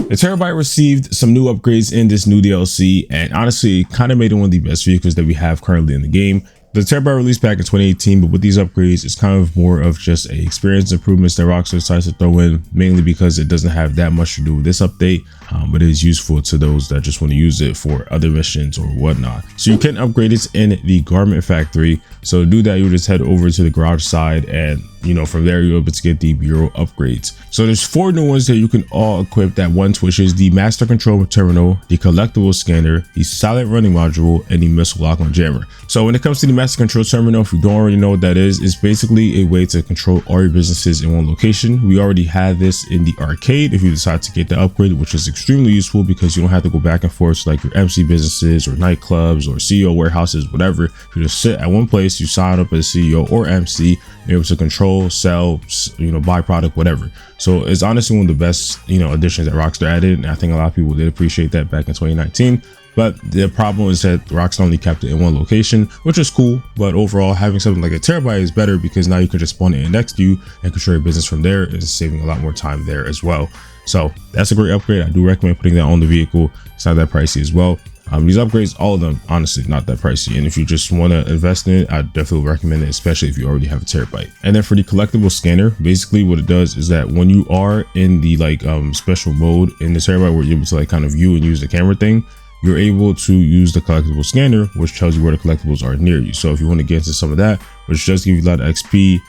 The Terrorbyte received some new upgrades in this new DLC, and honestly, it kind of made it one of the best vehicles that we have currently in the game. The Terrorbyte released back in 2018, but with these upgrades, it's kind of more of just a experience improvements that Rockstar decides to throw in, mainly because it doesn't have that much to do with this update, but it is useful to those that just want to use it for other missions or whatnot. So you can upgrade it in the garment factory. So to do that, you just head over to the garage side, and from there you're able to get the bureau upgrades. So there's 4 new ones that you can all equip that once, which is the master control terminal, the collectible scanner, the silent running module, and the missile lock-on jammer. So when it comes to the master control terminal, if you don't already know what that is, it's basically a way to control all your businesses in one location. We already had this in the arcade if you decide to get the upgrade, which is extremely useful because you don't have to go back and forth to like your MC businesses or nightclubs or CEO warehouses, whatever. You just sit at one place, you sign up as CEO or MC, you're able to control, sell, buy product, whatever. So it's honestly one of the best, additions that Rockstar added, and I think a lot of people did appreciate that back in 2019. But the problem is that Rockstar only kept it in one location, which is cool. But overall, having something like a Terrorbyte is better because now you can just spawn it next to you and control your business from there. It's saving a lot more time there as well. So that's a great upgrade. I do recommend putting that on the vehicle. It's not that pricey as well. These upgrades, all of them, honestly, not that pricey. And if you just want to invest in it, I definitely recommend it, especially if you already have a Terrorbyte. And then for the collectible scanner, basically what it does is that when you are in the special mode in the Terrorbyte where you're able to kind of view and use the camera thing, you're able to use the collectible scanner, which tells you where the collectibles are near you. So if you want to get into some of that, which does give you a lot of XP,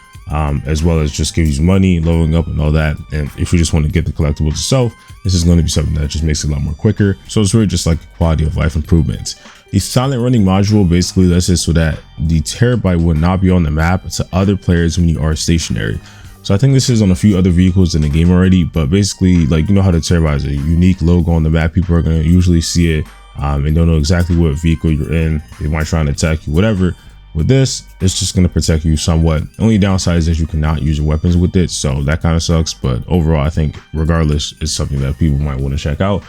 as well as just gives you money, leveling up and all that. And if you just want to get the collectibles itself, this is going to be something that just makes it a lot more quicker. So it's really just like quality of life improvements. The silent running module basically lets it so that the Terrorbyte will not be on the map to other players when you are stationary. So I think this is on a few other vehicles in the game already, but basically how the Terrorbyte has a unique logo on the map, people are going to usually see it and don't know exactly what vehicle you're in. They might try and attack you, whatever. With this, it's just going to protect you somewhat. The only downside is that you cannot use your weapons with it, so that kind of sucks. But overall, I think regardless, it's something that people might want to check out.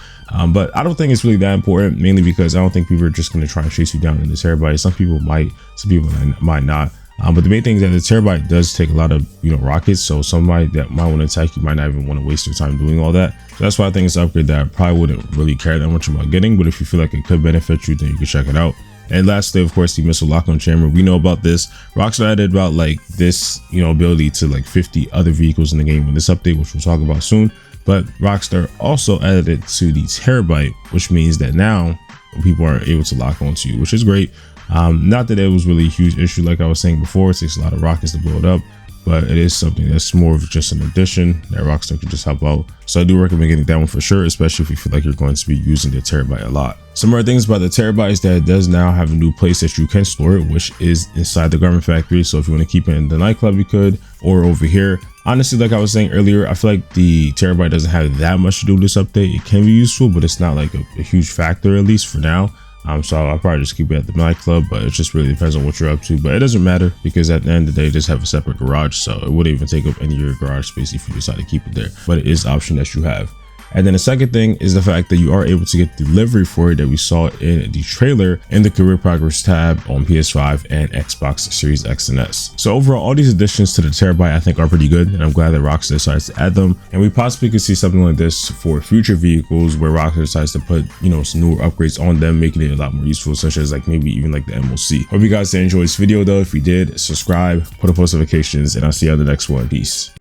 But I don't think it's really that important, mainly because I don't think people are just going to try and chase you down in the Terrorbyte. Some people might might not. But the main thing is that the Terrorbyte does take a lot of rockets, so somebody that might want to attack you might not even want to waste their time doing all that. So that's why I think it's an upgrade that I probably wouldn't really care that much about getting, but if you feel like it could benefit you, then you can check it out. And lastly, of course, the missile lock-on jammer. We know about this. Rockstar added about this ability to 50 other vehicles in the game with this update, which we'll talk about soon. But Rockstar also added it to the Terrorbyte, which means that now people are able to lock onto you, which is great. Not that it was really a huge issue like I was saying before. It takes a lot of rockets to blow it up, but it is something that's more of just an addition that Rockstar could just help out. So I do recommend getting that one for sure, especially if you feel like you're going to be using the Terrorbyte a lot. Some more things about the Terrorbyte is that it does now have a new place that you can store it, which is inside the garment factory. So if you want to keep it in the nightclub, you could, or over here. Honestly, like I was saying earlier, I feel like the Terrorbyte doesn't have that much to do with this update. It can be useful, but it's not like a huge factor, at least for now. So I'll probably just keep it at the nightclub, but it just really depends on what you're up to. But it doesn't matter because at the end of the day, just have a separate garage, so it wouldn't even take up any of your garage space if you decide to keep it there. But it is an option that you have. And then the second thing is the fact that you are able to get delivery for it that we saw in the trailer in the career progress tab on PS5 and Xbox Series X and S. So overall, all these additions to the Terrorbyte I think are pretty good, and I'm glad that Rockstar decides to add them. And we possibly could see something like this for future vehicles where Rockstar decides to put, some newer upgrades on them, making it a lot more useful, such as maybe even the MOC. Hope you guys did enjoy this video though. If you did, subscribe, put on post notifications, and I'll see you on the next one. Peace.